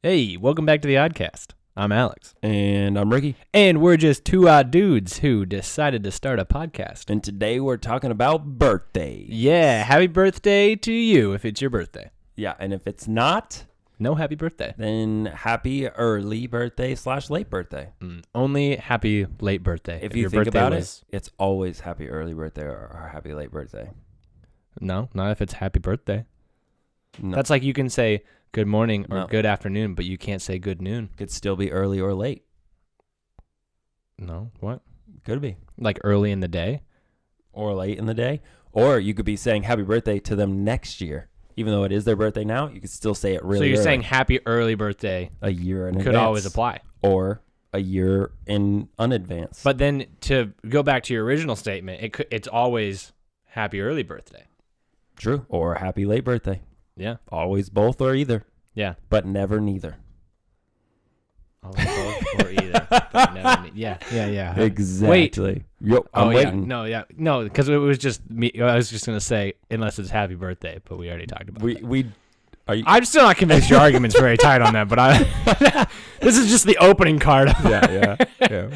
Hey, welcome back to the Oddcast. I'm Alex. And I'm Ricky. And we're just two odd dudes who decided to start a podcast. And today we're talking about birthdays. Yeah, happy birthday to you if it's your birthday. Yeah, and if it's not, no happy birthday. then happy early birthday / late birthday. Only happy late birthday. If you your think birthday about was... it, it's always happy early birthday or happy late birthday. No, not if it's happy birthday. No. That's like you can say good morning or No. good afternoon, but you can't say good noon. Could still be early or late. No, what? Could be. Like early in the day? Or late in the day. Or you could be saying happy birthday to them next year. Even though it is their birthday now, you could still say it really So you're early. saying happy early birthday A year in advance. could always apply. Or a year in unadvance. But then to go back to your original statement, it's always happy early birthday. True. Or happy late birthday. Yeah. Always both or either. Yeah. But never neither. Always both or either. But never yeah. Exactly. Yo, I'm waiting. No, because it was just me. I was just gonna say unless it's happy birthday, but we already talked about that. I'm still not convinced your argument's very tight on that, but this is just the opening card. Yeah.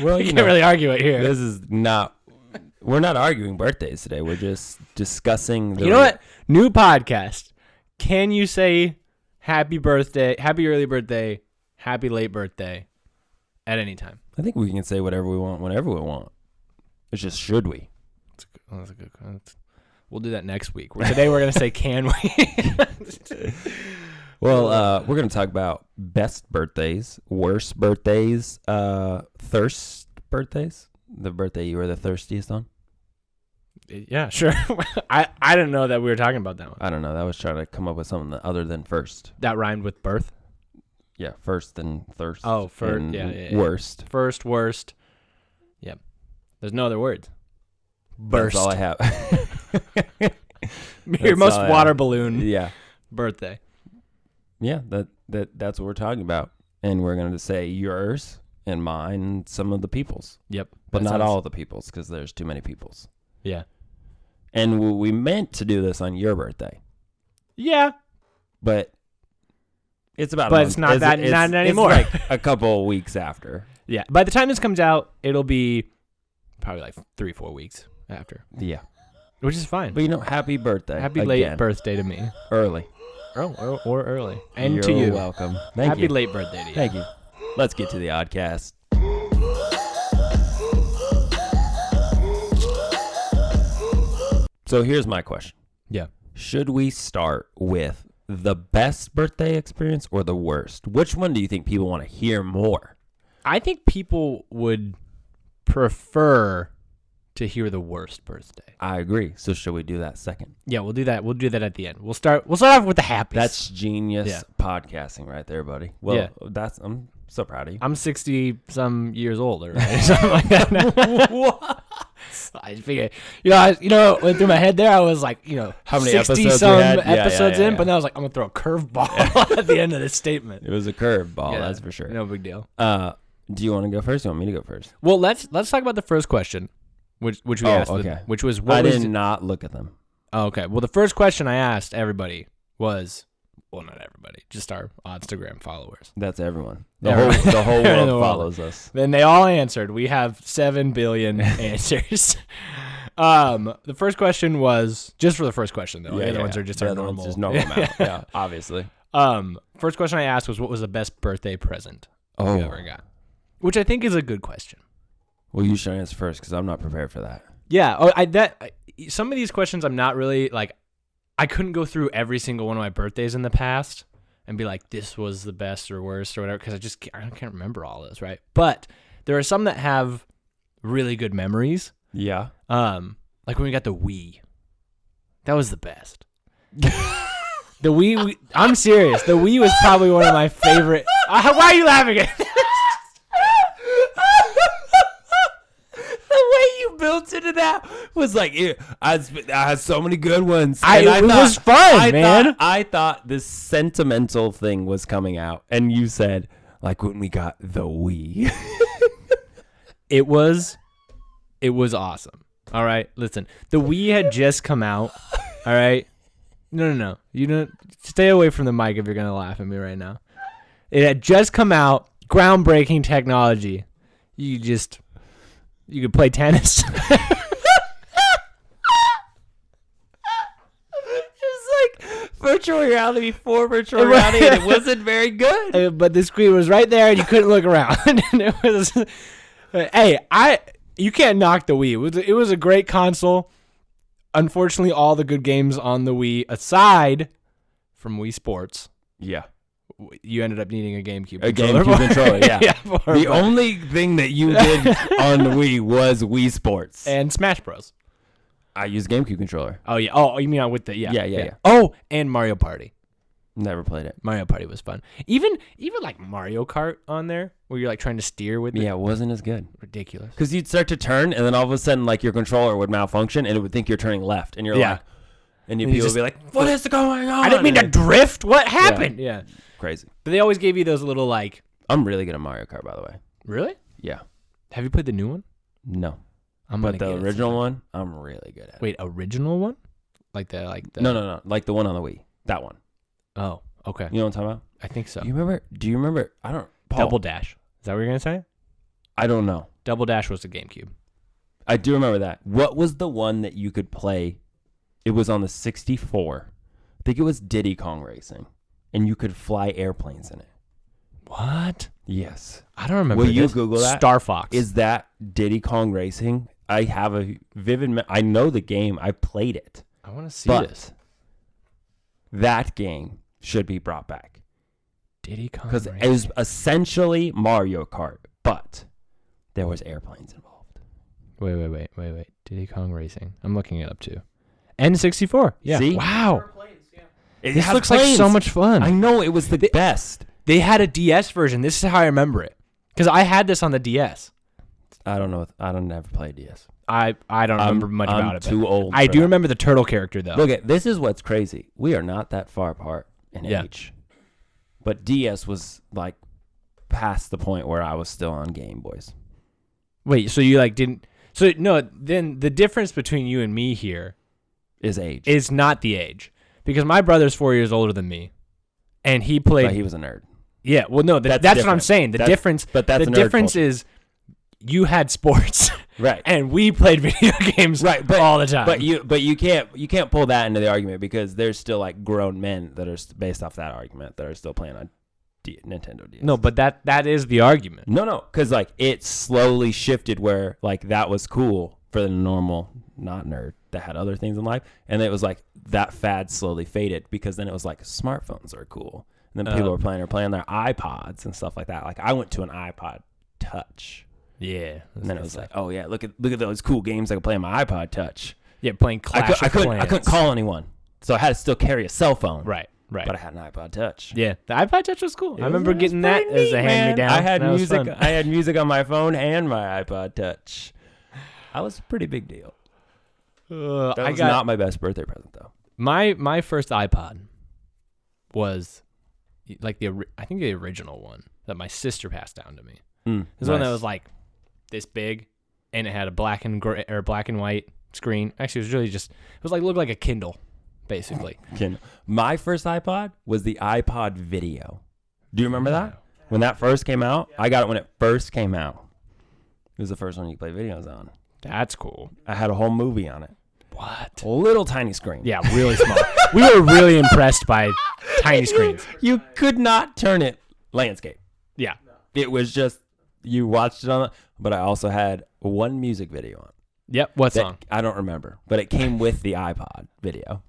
Well, you can't really argue it here. This is not. We're not arguing birthdays today. We're just discussing. You know what? New podcast. Can you say happy birthday, happy early birthday, happy late birthday at any time? I think we can say whatever we want whenever we want. It's just should we? That's a good. We'll do that next week. Today we're gonna say can we? Well, we're gonna talk about best birthdays, worst birthdays, thirst birthdays. The birthday you were the thirstiest on. Yeah, sure. I didn't know that we were talking about that one. I don't know. That was trying to come up with something other than first. That rhymed with birth. Yeah, first and thirst. Oh, first. And Yeah. Worst. First, worst. Yep. There's no other words. Burst. That's all I have. Your most water balloon. Yeah. Birthday. Yeah, that's what we're talking about. And we're going to say yours and mine and some of the people's. Yep. But not all of the people's because there's too many people's. Yeah. And we meant to do this on your birthday. Yeah. But it's about But it's not that not anymore. It's like a couple of weeks after. Yeah. By the time this comes out, it'll be probably like 3-4 weeks after. Yeah. Which is fine. But happy birthday. Happy again. late birthday to me. Early. Or early. And You're to you. welcome. Thank Happy you. late birthday to you. Thank you. Let's get to the Oddcast. So here's my question. Yeah. Should we start with the best birthday experience or the worst? Which one do you think people want to hear more? I think people would prefer to hear the worst birthday. I agree. So should we do that second? Yeah, we'll do that. We'll do that at the end. We'll start off with the happiest. That's genius podcasting right there, buddy. Well, Yeah. I'm so proud of you. I'm 60 some years older, right? Something like that. What? I figured, went through my head there. I was like, How many 60 episodes we some had? Yeah, episodes yeah. in, but then I was like, I'm gonna throw a curveball at the end of this statement. It was a curveball, Yeah, that's for sure. No big deal. Do you want to go first? Or you want me to go first? Well, let's talk about the first question, which we asked, okay. which was I did not look at them. Oh, okay. Well, the first question I asked everybody was, well, not everybody, just our Oddstagram followers. That's everyone. Everyone. The whole In the world world. follows us. Then they all answered. We have 7 billion answers. The first question was just for the first question though. The other ones are just our normal. Just normal amount. Yeah, obviously. First question I asked was, what was the best birthday present you ever got? Which I think is a good question. Well, you should answer first because I'm not prepared for that. Yeah. Some of these questions I'm not really like. I couldn't go through every single one of my birthdays in the past and be like, this was the best or worst or whatever, because I can't remember all those, right? But there are some that have really good memories. Yeah. Like when we got the Wii. That was the best. The Wii, I'm serious. The Wii was probably one of my favorite. Why are you laughing at this? Built into that was like I had so many good ones. It was fun, man. I thought this sentimental thing was coming out, and you said like when we got the Wii. It was awesome. All right, listen. The Wii had just come out. All right. No. You don't stay away from the mic if you're gonna laugh at me right now. It had just come out. Groundbreaking technology. You could play tennis. Virtual reality before virtual reality, and it wasn't very good. But the screen was right there, and you couldn't look around. And it was, you can't knock the Wii. It was a great console. Unfortunately, all the good games on the Wii, aside from Wii Sports, you ended up needing a GameCube controller. Yeah. The only thing that you did on the Wii was Wii Sports and Smash Bros. I used GameCube controller. Oh yeah. Oh, you mean with the Yeah. Oh, and Mario Party. Never played it. Mario Party was fun. Even like Mario Kart on there, where you're like trying to steer with it. Yeah, it wasn't as good. Ridiculous. Because you'd start to turn, and then all of a sudden, like your controller would malfunction, and it would think you're turning left, and you're like, and people would be like, "What is going on?" I didn't mean to drift. What happened? Yeah. Crazy. But they always gave you those little like. I'm really good at Mario Kart, by the way. Really? Yeah. Have you played the new one? No. But the original one, I'm really good at. Wait, original one? Like the No. Like the one on the Wii. That one. Oh, okay. You know what I'm talking about? I think so. Do you remember? I don't. Paul, Double Dash. Is that what you're gonna say? I don't know. Double Dash was the GameCube. I do remember that. What was the one that you could play? It was on the 64. I think it was Diddy Kong Racing, and you could fly airplanes in it. What? Yes. I don't remember. Will you Google that? Star Fox. Is that Diddy Kong Racing? I have a vivid. I know the game. I played it. I want to see this. That game should be brought back. Diddy Kong because Racing. it was essentially Mario Kart, but there was airplanes involved. Wait. Diddy Kong Racing. I'm looking it up too. N64. Yeah. See? Wow. This looks planes. like so much fun. I know, it was the best. They had a DS version. This is how I remember it. Because I had this on the DS. I don't know. I don't ever play DS. I don't remember much about it. I'm too old. I do remember the turtle character though. Look at this is what's crazy. We are not that far apart in age, but DS was like past the point where I was still on Game Boys. Wait, so you like didn't? So no. Then the difference between you and me here is age. Is not the age, because my brother's 4 years older than me, and he played. But he was a nerd. Yeah. Well, no. That's what I'm saying. The difference. But that's the difference is. You had sports, right? And we played video games, right? All the time. But you can't pull that into the argument because there's still like grown men that are based off that argument that are still playing on Nintendo DS. No, but that is the argument. No, because like it slowly shifted where like that was cool for the normal not nerd that had other things in life, and it was like that fad slowly faded because then it was like smartphones are cool, and then people were playing on their iPods and stuff like that. Like I went to an iPod Touch. Yeah, and then it was like, oh yeah, look at those cool games I could play on my iPod Touch. Yeah, playing Clash of Clans. I couldn't call anyone, so I had to still carry a cell phone. Right. But I had an iPod Touch. Yeah, the iPod Touch was cool. I remember getting that as a hand-me-down. I had music. I had music on my phone and my iPod Touch. I was a pretty big deal. That was not my best birthday present though. My first iPod was like I think the original one that my sister passed down to me. It was one that was like this big, and it had a black and white screen. Actually, it was really just looked like a Kindle, basically. Kindle. My first iPod was the iPod Video. Do you remember that? When that first came out, I got it when it first came out. It was the first one you could play videos on. That's cool. I had a whole movie on it. What? A little tiny screen. Yeah, really small. We were really impressed by tiny screens. You could not turn it landscape. Yeah. It was just, you watched it on, but I also had one music video on. Yep. What song? I don't remember, but it came with the iPod Video.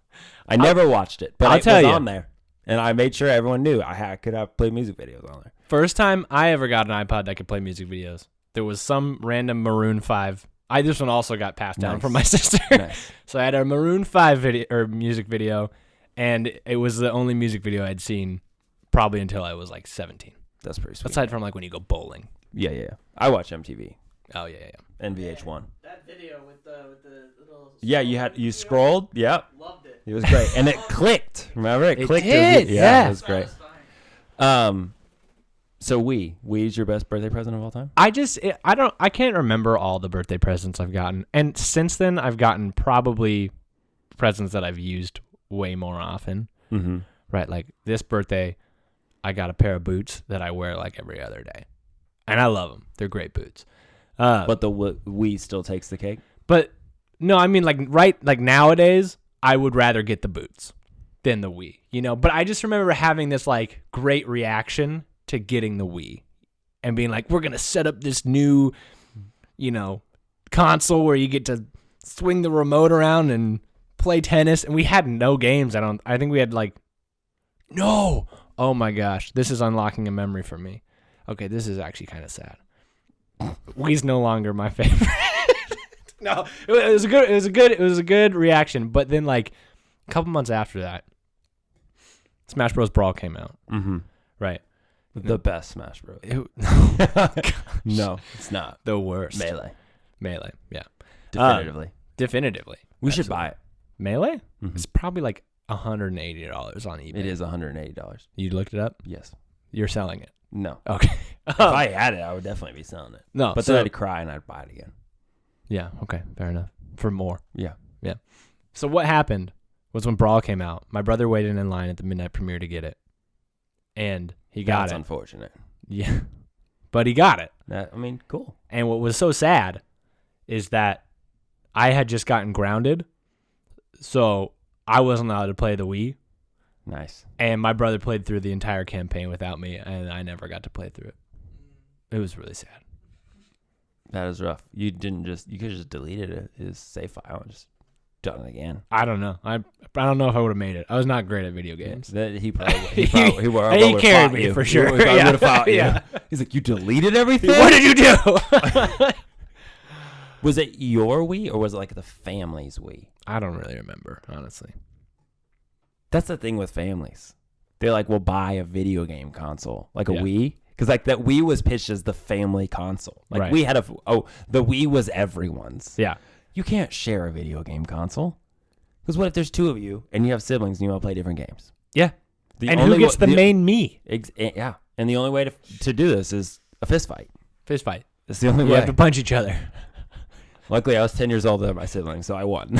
I never watched it, but it was on there. And I made sure everyone knew I could have play music videos on there. First time I ever got an iPod that could play music videos. There was some random Maroon 5. This one also got passed down from my sister. Nice. So I had a Maroon 5 music video, and it was the only music video I'd seen probably until I was like 17. That's pretty sweet. Aside from like when you go bowling. Yeah. I watch MTV. Oh yeah. And VH1. That video with the little. Yeah, you scrolled. Yep. Loved it. It was great, and it clicked. Remember, it clicked. Did. Yeah, it was great. So Wii's your best birthday present of all time? I can't remember all the birthday presents I've gotten, and since then I've gotten probably presents that I've used way more often. Mm-hmm. Right, like this birthday, I got a pair of boots that I wear like every other day, and I love them. They're great boots. But the Wii still takes the cake. But no, I mean like nowadays, I would rather get the boots than the Wii, you know. But I just remember having this like great reaction to getting the Wii and being like, we're gonna set up this new, you know, console where you get to swing the remote around and play tennis. And we had no games. I think we had like no. Oh my gosh, this is unlocking a memory for me. Okay, this is actually kind of sad. Wii's no longer my favorite. No, it was a good reaction. But then like a couple months after that, Smash Bros. Brawl came out. Mm-hmm. Right. The best Smash Bros. No, it's not. The worst. Melee. Yeah. Definitively. We should buy it. Melee? Mm-hmm. It's probably like $180 on eBay. It is $180. You looked it up? Yes. You're selling it. No. Okay. If I had it, I would definitely be selling it. No. But then I'd cry and I'd buy it again. Yeah. Okay. Fair enough. For more. Yeah. So what happened was when Brawl came out, my brother waited in line at the midnight premiere to get it. And he got That's it. unfortunate. Yeah. But he got it. Cool. And what was so sad is that I had just gotten grounded. So I wasn't allowed to play the Wii. Nice. And my brother played through the entire campaign without me, and I never got to play through it. It was really sad. That is rough. You could have just deleted his save file and just done it again. I don't know. I don't know if I would have made it. I was not great at video games. He carried me for sure. He probably would have fought you. Yeah. He's like, you deleted everything? What did you do? Was it your Wii or was it like the family's Wii? I don't really remember, honestly. That's the thing with families. They like will buy a video game console, like a Yeah. Wii. Because like that Wii was pitched as the family console. Like Right. we had the Wii was everyone's. Yeah. You can't share a video game console. Because what if there's two of you and you have siblings and you want to play different games? Yeah. The And only who gets wa- the main me? Yeah. And the only way to do this is a fist fight. Fist fight. That's the only You way. have to punch each other. Luckily, I was 10 years older than my siblings, so I won.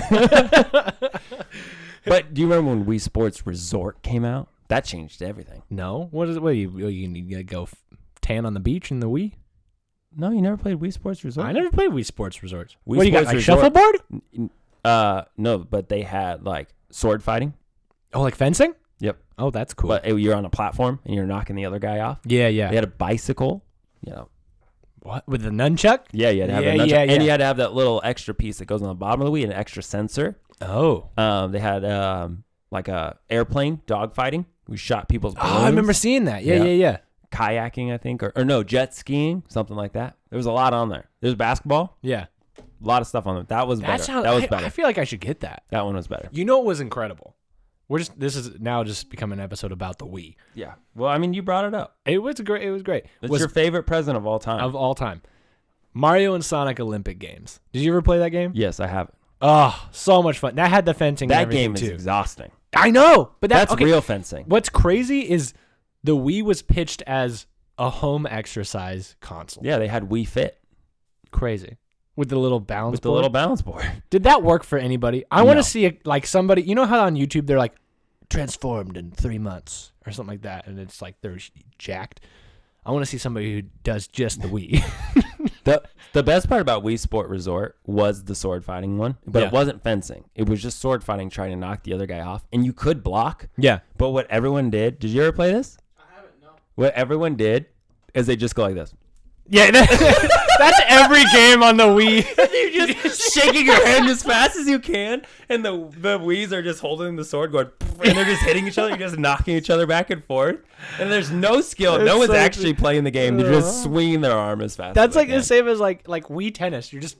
But do you remember when Wii Sports Resort came out? That changed everything. No? What is it? What you go tan on the beach in the Wii? No, you never played Wii Sports Resort? I never played Wii Sports Resorts. Wii What do you got? Sports Like Resort- shuffleboard? No, but they had like sword fighting. Oh, like fencing? Yep. Oh, that's cool. But you're on a platform and you're knocking the other guy off. Yeah, yeah. They had a bicycle. You know. What? With the nunchuck? Yeah, you had to have Yeah, a nunchuck. yeah, And yeah. you had to have that little extra piece that goes on the bottom of the Wii, an extra sensor. Oh. They had like a airplane dogfighting. We shot people's balloons. Oh, I remember seeing that. Yeah. Kayaking, I think, or no, jet skiing, something like that. There was a lot on there. There's basketball, Yeah. a lot of stuff on it. That was better. That was better. I feel like I should get that. That one was better. You know what was incredible? This is now just become an episode about the Wii. Yeah. Well, I mean, you brought it up. It was great. It's Was your favorite present of all time. of all time. Mario and Sonic Olympic Games. Did you ever play that game? Yes, I have it. Oh, so much fun. That had the fencing and That everything game is too. exhausting. I know, but That's okay. real fencing. What's crazy is the Wii was pitched as a home exercise console. Yeah, they had Wii Fit Crazy. With the little balance with the board. little balance board. Did that work for anybody? I want No. to see like somebody, you know how on YouTube they're like transformed in 3 months or something like that, and it's like they're jacked. I want to see somebody who does just the Wii. The best part about Wii Sport Resort was the sword fighting one, but Yeah. it wasn't fencing. It was just sword fighting, trying to knock the other guy off, and you could block. Yeah. But what everyone did, did you ever play this? I haven't, no. What everyone did is they just go like this. Yeah, that's every game on the Wii. You're just shaking your hand as fast as you can, and the Wii's are just holding the sword, going, and they're just hitting each other. You're just knocking each other back and forth, and there's no skill. No It's one's so actually playing the game. They're just swinging their arm as fast. That's as like they can. the same as like Wii tennis. You're just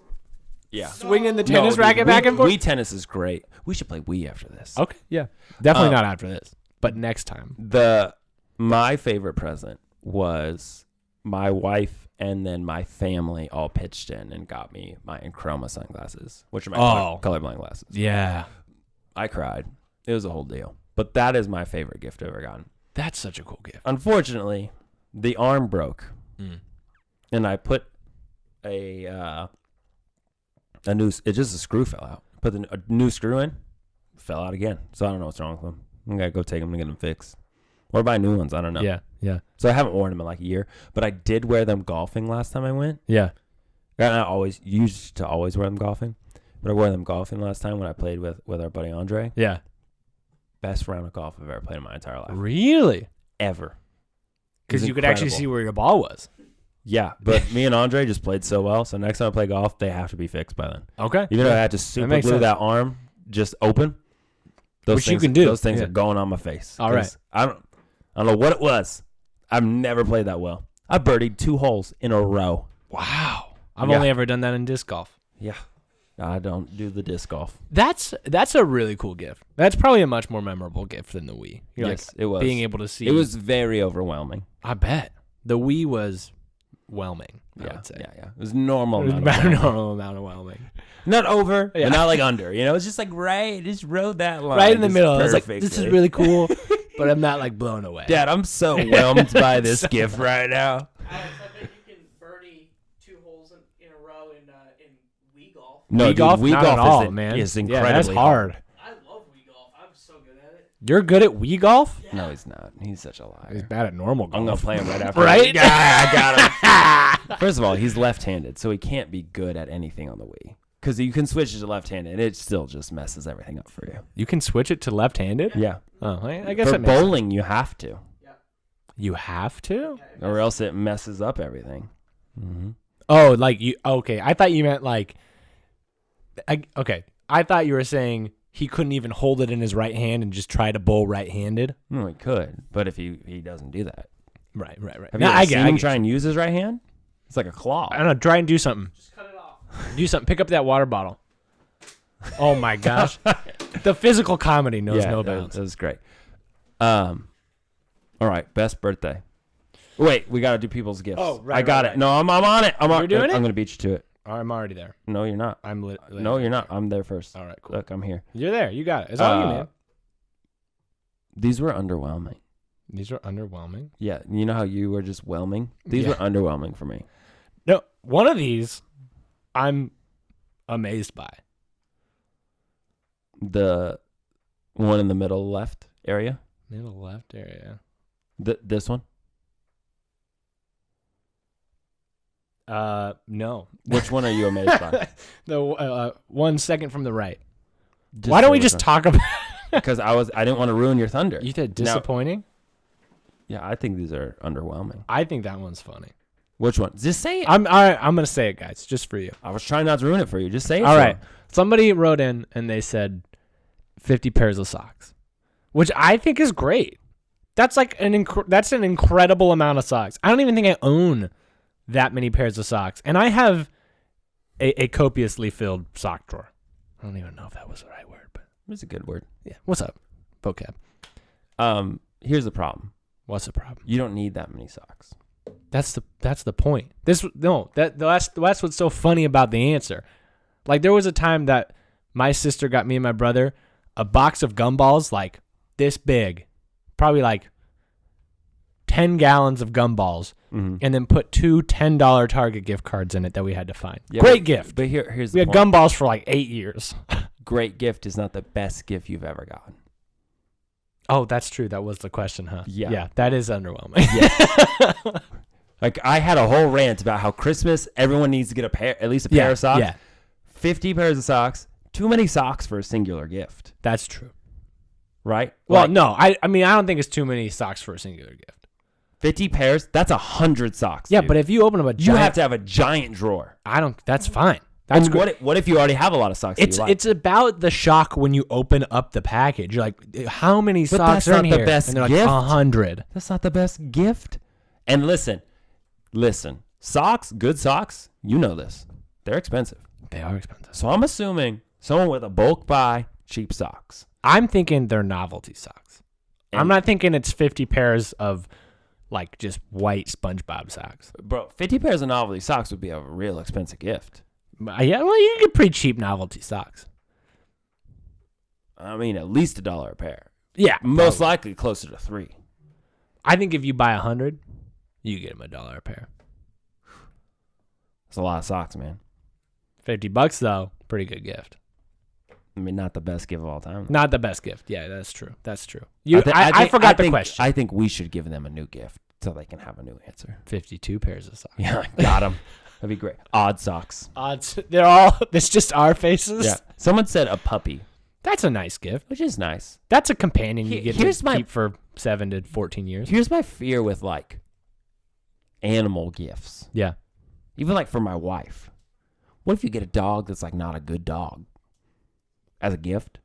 Yeah. swinging the No, tennis dude, racket back and forth. Wii tennis is great. We should play Wii after this. Okay, yeah, definitely not after this, but next time. My favorite present was my wife and then my family all pitched in and got me my Chroma sunglasses, which are my colorblind glasses. Yeah, I cried. It was a whole deal. But that is my favorite gift I've ever gotten. that's such a cool gift. Unfortunately, the arm broke, Mm. and I put a screw fell out. Put a new screw in, fell out again. So I don't know what's wrong with them. I gotta go take them and get them fixed. or buy new ones. I don't know. Yeah. Yeah. So I haven't worn them in like a year, but I did wear them golfing last time I went. Yeah. And I always used to always wear them golfing, but I wore them golfing last time when I played with our buddy Andre. Yeah. Best round of golf I've ever played in my entire life. Really? Ever. Because you could actually see where your ball was. Yeah, but me and Andre just played so well. So next time I play golf, they have to be fixed by then. Okay. Even though I had to super glue that arm just open, Which you can do. Those things are going on my face. All right. I don't know what it was. I've never played that well. I birdied 2 holes in a row. Wow. I've only ever done that in disc golf. Yeah. I don't do the disc golf. That's a really cool gift. That's probably a much more memorable gift than the Wii. Yes, it was. Being able to see. It was very overwhelming. I bet. The Wii was whelming, I would say. Yeah. It was normal. It was amount of about a whelming. normal amount of whelming. Not over, Yeah. but not like under. You know, it's just like just rode that line. Right in the just middle. I was like, perfectly. this is really cool, but I'm not like blown away. Dad, I'm so whelmed by this gift right now. Alex, I bet you can birdie 2 holes in a row in Wii golf. No, Wii golf? Wii Not golf at all, is, man. is Yeah, incredibly that's hard. I love Wii golf. I'm so good at it. You're good at Wii golf? Yeah. No, he's not. He's such a liar. He's bad at normal golf. I'm gonna play him right after. Right? Yeah, I got him. First of all, he's left-handed, so he can't be good at anything on the Wii. Because you can switch it to left-handed, and it still just messes everything up for you. You can switch it to left-handed? Yeah. Oh, I guess For that makes sense. bowling, you have to, You have to? or else it messes up everything. Mm-hmm. Oh, like you. Okay, I thought you meant like. Okay, I thought you were saying he couldn't even hold it in his right hand and just try to bowl right-handed. No, he could, but if he doesn't do that, Right. have No, you ever I seen get him it. try and use his right hand? It's like a claw. I don't know. Try and do something. Just cut it off. Do something. Pick up that water bottle. Oh my gosh, the physical comedy knows no bounds. That was great. All right, best birthday. Wait, we gotta do people's gifts. Oh, right, I got right, it. No, I'm on it. You're doing it? I'm gonna beat you to it. I'm already there. No, you're not. I'm lit. No, you're not. I'm there first. All right, cool. Look, I'm here. You're there. You got it. It's all you, man. These were underwhelming. These are underwhelming. Yeah, you know how you were just whelming? These were underwhelming for me. No, one of these, I'm amazed by. The one in the middle left area. Middle left area. This one. No. Which one are you amazed by? The 1 second from the right. Just Why don't say we which just one. talk about? Because I didn't want to ruin your thunder. You said Now- disappointing. Yeah, I think these are underwhelming. I think that one's funny. Which one? Just say it. I'm gonna say it, guys, just for you. I was trying not to ruin it for you. Just say it. All for right. him. Somebody wrote in and they said 50 pairs of socks, which I think is great. That's like an incredible amount of socks. I don't even think I own that many pairs of socks, and I have a copiously filled sock drawer. I don't even know if that was the right word, but It's a good word. yeah. What's up, vocab? Here's the problem. What's the problem? You don't need that many socks. That's the point. That's what's so funny about the answer. Like there was a time that my sister got me and my brother a box of gumballs like this big, probably like 10 gallons of gumballs, Mm-hmm. and then put 2 $10 Target gift cards in it that we had to find. Yeah, Great gift. But here's We the had point. gumballs for like 8 years. Great gift is not the best gift you've ever gotten. Oh, that's true. That was the question, huh? Yeah. Yeah, that is underwhelming. Yeah. Like I had a whole rant about how Christmas everyone needs to get at least a pair of socks. Yeah, 50 pairs of socks. Too many socks for a singular gift, that's true. right? Well, Like, no, I mean, I don't think it's too many socks for a singular gift. 50 pairs. That's 100 socks. Yeah, dude. but if you open up a giant, you have to have a giant drawer. that's fine. That's And good. what if you already have a lot of socks? that It's you like? it's about the shock when you open up the package. You're like, how many But socks that's are in not the here? best And they're like gift. 100. That's not the best gift. And listen, socks, good socks, you know this. They're expensive. They are expensive. So I'm assuming someone with a bulk buy, cheap socks. I'm thinking they're novelty socks. I'm And- not thinking it's 50 pairs of like just white SpongeBob socks. Bro, 50 pairs of novelty socks would be a real expensive gift. Yeah, well, you can get pretty cheap novelty socks. I mean, at least $1 a pair. Yeah, Most likely closer to $3. I think if you buy 100, you get them $1 a pair. That's a lot of socks, man. $50 though, pretty good gift. I mean, not the best gift of all time. Not the best gift. Yeah, that's true. That's true. I forgot the question. I think we should give them a new gift so they can have a new answer. 52 pairs of socks. Yeah, got them. That'd be great. Odd socks. Odds. They're all. It's just our faces. Yeah. Someone said a puppy, That's a nice gift. which is nice. That's a companion you get Here's to my- keep for 7 to 14 years. Here's my fear with like animal gifts. Yeah. Even like for my wife. What if you get a dog that's like not a good dog as a gift?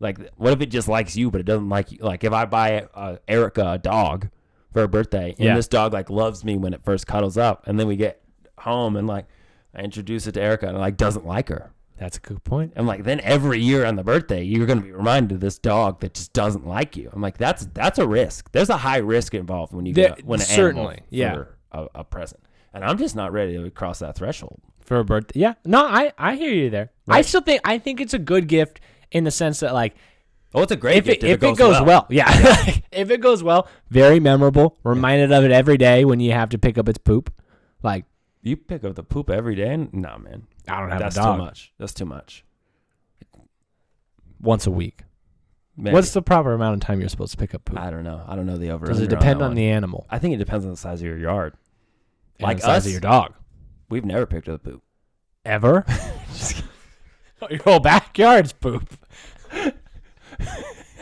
Like, what if it just likes you, but it doesn't like you? Like, if I buy Erica a dog for her birthday, and this dog like loves me when it first cuddles up, and then we get home and like I introduce it to Erica and like doesn't like her. That's a good point. I'm like, then every year on the birthday, you're going to be reminded of this dog that just doesn't like you. I'm like, that's a risk. There's a high risk involved when you get an certainly, animal for a present. And I'm just not ready to cross that threshold. For a birthday. Yeah. No, I hear you there. Right. I think it's a good gift in the sense that like Oh, it's a great gift if it goes well. Yeah. If it goes well, very memorable. Reminded of it every day when you have to pick up its poop. Like, you pick up the poop every day? Nah, man. I don't have That's a dog. too much. That's too much. Once a week. Maybe. What's the proper amount of time you're supposed to pick up poop? I don't know. I don't know the over. Does it depend on the animal? I think it depends on the size of your yard. And Like the size us, of your dog. we've never picked up the poop. Ever? Your whole backyard's poop.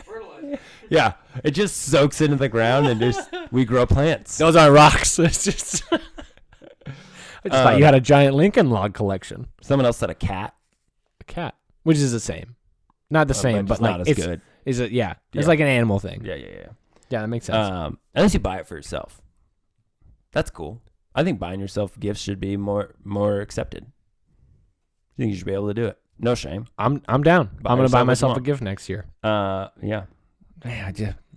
Fertilizer. Yeah, it just soaks into the ground and just we grow plants. Those aren't rocks. It's just. I just thought you had a giant Lincoln log collection. Someone else said a cat. A cat, which is the same. Not the same, but just like not as it's good. Is it? Yeah, Yeah. it's like an animal thing. Yeah. Yeah, that makes sense. Unless you buy it for yourself, that's cool. I think buying yourself gifts should be more accepted. I think you should be able to do it. No shame. I'm down. Buy I'm gonna buy yourself what you myself a want. gift next year. Yeah. Yeah,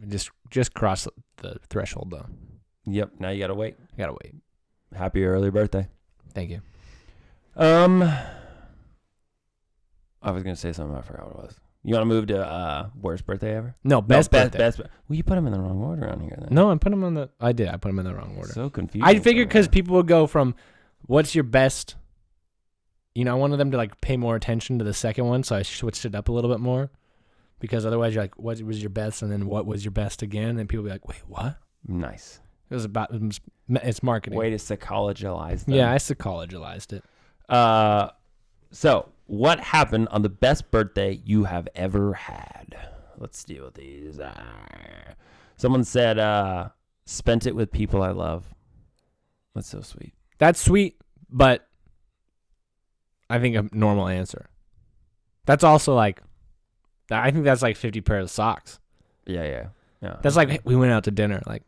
just cross the threshold though. Yep. Now you gotta wait. I gotta wait. Happy early birthday. Thank you. I was gonna say something. I forgot what it was. You want to move to worst birthday ever? No, best birthday. Best. Well, you put them in the wrong order on here. Then. No, I put them on the. I did. I put them in the wrong order. So confused. I figured because people would go from, "What's your best?" You know, I wanted them to like pay more attention to the second one, so I switched it up a little bit more. Because otherwise, you're like, "What was your best?" and then "What was your best again?" and people be like, "Wait, what?" Nice. It was about it's marketing. Way to psychologize them. Yeah, I psychologized it. So what happened on the best birthday you have ever had? Let's deal with these. Someone said, spent it with people I love. That's so sweet. That's sweet, but I think a normal answer. That's also like, I think that's like 50 pairs of socks. Yeah. That's like we went out to dinner. Like,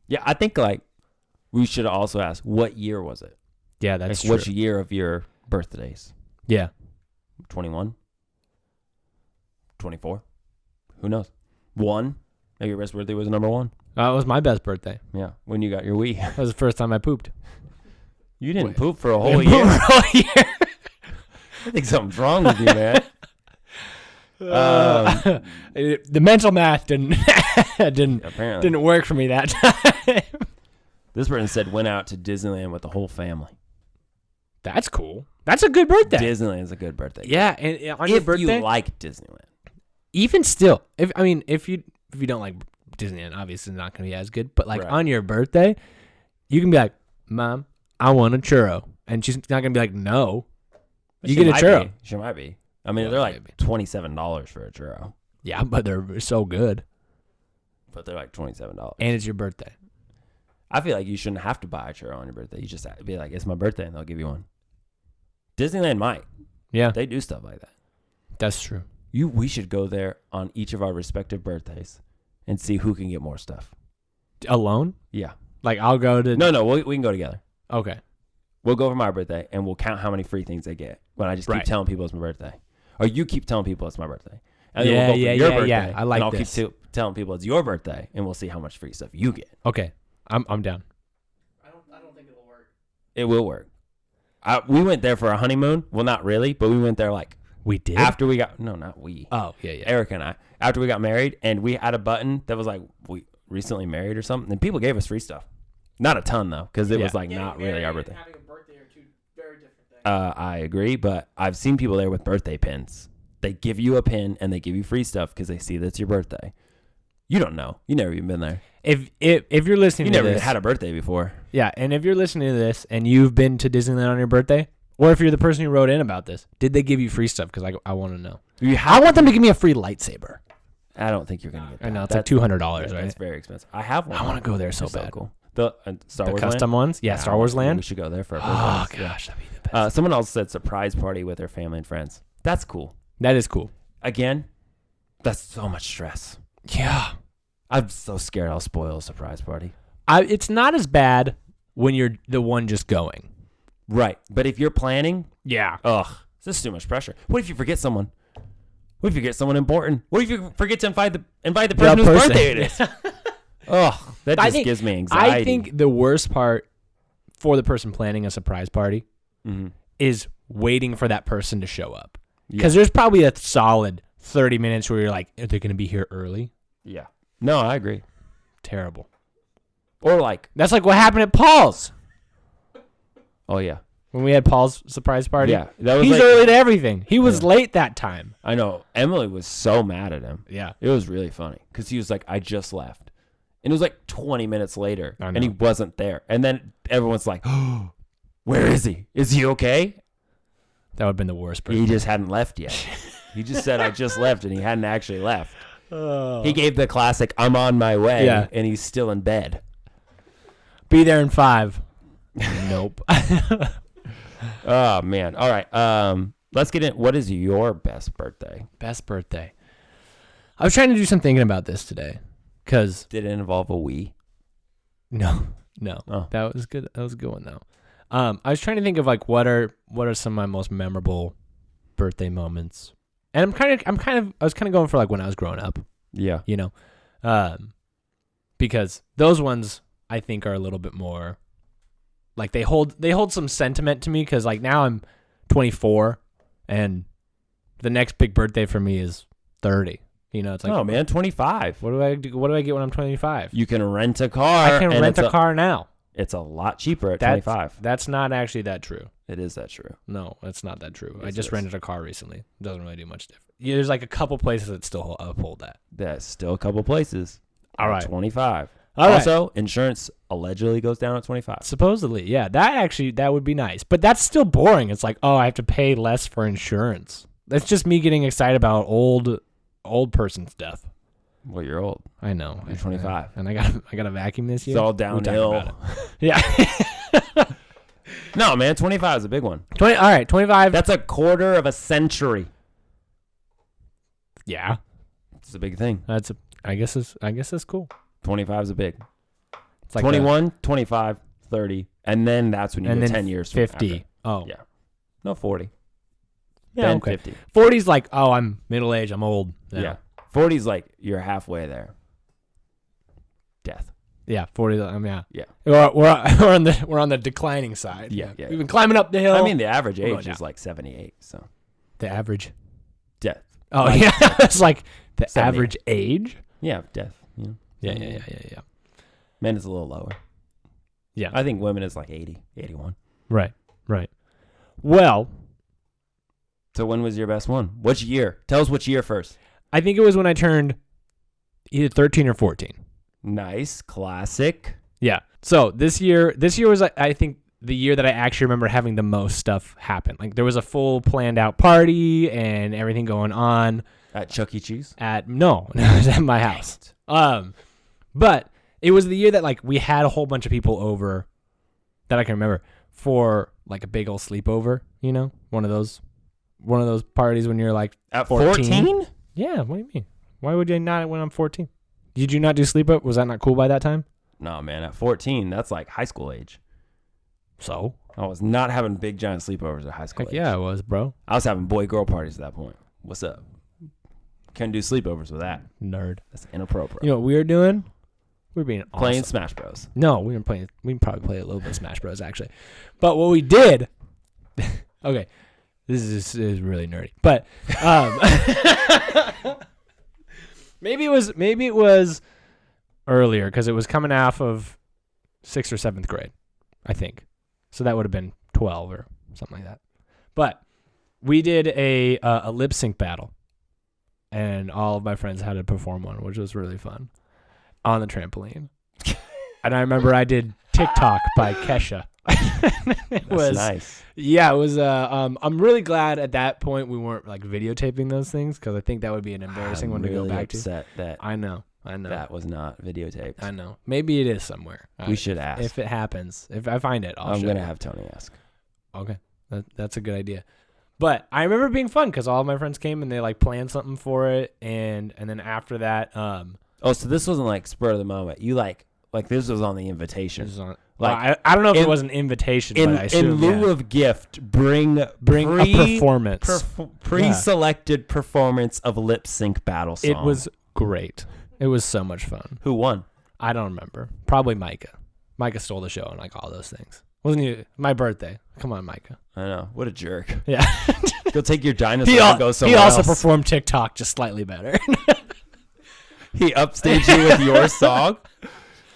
Yeah, I think like we should also ask, what year was it? yeah, that's Like, true. which year of your birthdays? Yeah. 21? 24? Who knows? 1? Maybe your best birthday was number 1. It was my best birthday. Yeah, when you got your Wii. That was the first time I pooped. You didn't Wait. poop for a whole Pooped year. for a whole year. I think something's wrong with you, man. The mental math didn't Apparently. didn't work for me that time. This person said went out to Disneyland with the whole family. That's cool. That's a good birthday. Disneyland is a good birthday. Yeah, and on your If birthday, you like Disneyland. even still, if you don't like Disneyland, obviously it's not going to be as good. But like Right. on your birthday, you can be like, "Mom, I want a churro," and she's not going to be like, "No." You get a churro. She might be. I mean, Well, they're like maybe. $27 for a churro, Yeah, but they're so good, but they're like $27. and it's your birthday. I feel like you shouldn't have to buy a churro on your birthday. You just have to be like, it's my birthday, and they'll give you one. Disneyland might. Yeah, They do stuff like that. that's true. We should go there on each of our respective birthdays and see who can get more stuff. Alone? Yeah. Like I'll go to No, we can go together. Okay. We'll go for my birthday, and we'll count how many free things they get when I just keep Right. telling people it's my birthday. Or you keep telling people it's my birthday. And then Yeah, we'll go for yeah, your yeah, birthday. yeah. I like and I'll this. keep telling people it's your birthday, and we'll see how much free stuff you get. Okay. I'm down. I don't think it'll work. It will work. We went there for a honeymoon. Well, not really, but we went there like We did? after we got, no, not we. Oh, yeah. Eric and I, after we got married, and we had a button that was like, we recently married or something, and people gave us free stuff. Not a ton, though, because it was like Getting not really married our and birthday. having a birthday are two very different things. I agree, but I've seen people there with birthday pins. They give you a pin and they give you free stuff because they see that's your birthday. You don't know. You never even been there. If you're listening You to never this, even had a birthday before. yeah, and if you're listening to this and you've been to Disneyland on your birthday, or if you're the person who wrote in about this, did they give you free stuff? Because I want to know. I want them to give me a free lightsaber. I don't think you're going to get that. I know, it's like $200, right? That's very expensive. I have one. I want to go there so They're bad. cool. The Star The Wars custom land? ones? Yeah, Star Wars Land. We should go there for Oh, our birthdays. gosh, that'd be the best. Someone else said surprise party with their family and friends. That's cool. That is cool. Again, that's so much stress. Yeah. I'm so scared I'll spoil a surprise party. It's not as bad when you're the one just going. Right. But if you're planning, Yeah. it's just too much pressure. What if you forget someone? What if you get someone important? What if you forget to invite the person whose birthday it is? That just gives me anxiety. I think the worst part for the person planning a surprise party is waiting for that person to show up. Because there's probably a solid 30 minutes where you're like, are they going to be here early? Yeah. No, I agree. Terrible. Or like, That's like what happened at Paul's. oh yeah. When we had Paul's surprise party. Yeah. That was He's like, early to everything. He was late that time. I know. Emily was so mad at him. Yeah. It was really funny because he was like, I just left. And it was like 20 minutes later I know. and he wasn't there. And then everyone's like, oh, where is he? Is he okay? That would have been the worst. He just hadn't left yet. He just said, I just left, and he hadn't actually left. He gave the classic, I'm on my way, and he's still in bed. Be there in 5. Nope. Oh, man. All right. Let's get in. What is your best birthday? Best birthday. I was trying to do some thinking about this today. Because Did it involve a Wii? no. Oh. That was good. That was a good one though. I was trying to think of like what are some of my most memorable birthday moments. And I was kind of going for like when I was growing up, Yeah. you know. Because those ones I think are a little bit more like they hold some sentiment to me cuz like now I'm 24 and the next big birthday for me is 30. You know, it's like, oh, man, 25. What do I do? What do I get when I'm 25? You can rent a car. I can and rent a car now. It's a lot cheaper at 25. That's not actually that true. It is that true. No, it's not that true. I Yes, just it is. rented a car recently. It doesn't really do much different. Yeah, there's like a couple places that still uphold that. There's still a couple places. All at right. 25. All right. Also, insurance allegedly goes down at 25. Supposedly, yeah. That would be nice. But that's still boring. It's like, oh, I have to pay less for insurance. That's just me getting excited about old person stuff. Well, you're old. I know. You're 25. And I got a vacuum this year. It's all We'll talk downhill. about it. Yeah. No, man, 25 is a big one. 20. All right, 25. That's a quarter of a century. Yeah. It's a big thing. I guess it's cool. 25 is a big. It's like 21, 25, 30, and then that's when you and go then 10 years. 50. After. Oh. Yeah. No, 40. Yeah, Then okay. 50. 40's like, oh, I'm middle age, I'm old. Yeah. 40 is like you're halfway there. Death. Yeah, 40. Yeah. Yeah. We're on the declining side. Yeah. We've been climbing up the hill. I mean, the average We're going age down. is like 78. So the average. death. Oh Like, yeah, it's like the 70. average age. Yeah, death. You know? Yeah. Men is a little lower. Yeah. I think women is like 80, 81. Right. Well, So when was your best one? Which year? Tell us which year first. I think it was when I turned either 13 or 14. Nice. Classic. Yeah. So this year was, I think, the year that I actually remember having the most stuff happen. Like there was a full planned out party and everything going on. At Chuck E. Cheese? No, it was at my house. But it was the year that like we had a whole bunch of people over that I can remember for like a big old sleepover, you know, one of those parties when you're like At 14? 14? Yeah, what do you mean? Why would you not when I'm 14? Did you not do sleepover? Was that not cool by that time? No, man. At 14, that's like high school age. So? I was not having big giant sleepovers at high school Heck age. yeah, it was, bro. I was having boy-girl parties at that point. What's up? Couldn't do sleepovers with that. Nerd. That's inappropriate. You know what we were doing? We were being awesome. Playing Smash Bros. No, we weren't playing. We can probably play a little bit of Smash Bros. Actually, but what we did. Okay, this is really nerdy, but maybe it was earlier because it was coming off of 6th or 7th grade, I think. So that would have been 12 or something like that. But we did a lip sync battle, and all of my friends had to perform one, which was really fun on the trampoline. And I remember I did TikTok by Kesha. That's nice. Yeah, it was. I'm really glad at that point we weren't like videotaping those things, because I think that would be an embarrassing one to go back upset to. That I know. that was not videotaped. I know. Maybe it is somewhere. We should ask. If it happens. If I find it, I'm gonna have Tony ask. Okay, that's a good idea. But I remember it being fun because all of my friends came and they like planned something for it, and then after that, Oh, so this wasn't like spur of the moment. You like this was on the invitation. this is on, Like, well, I don't know if it was an invitation, but I assume, in lieu of gift, bring a performance. Pre-selected performance of lip sync battle song. It was great. It was so much fun. Who won? I don't remember. Probably Micah. Micah stole the show and like all those things. Wasn't you? My birthday. Come on, Micah. I know. What a jerk. Yeah. Go take your dinosaur and go somewhere He also else. performed TikTok just slightly better. He upstaged you with your song?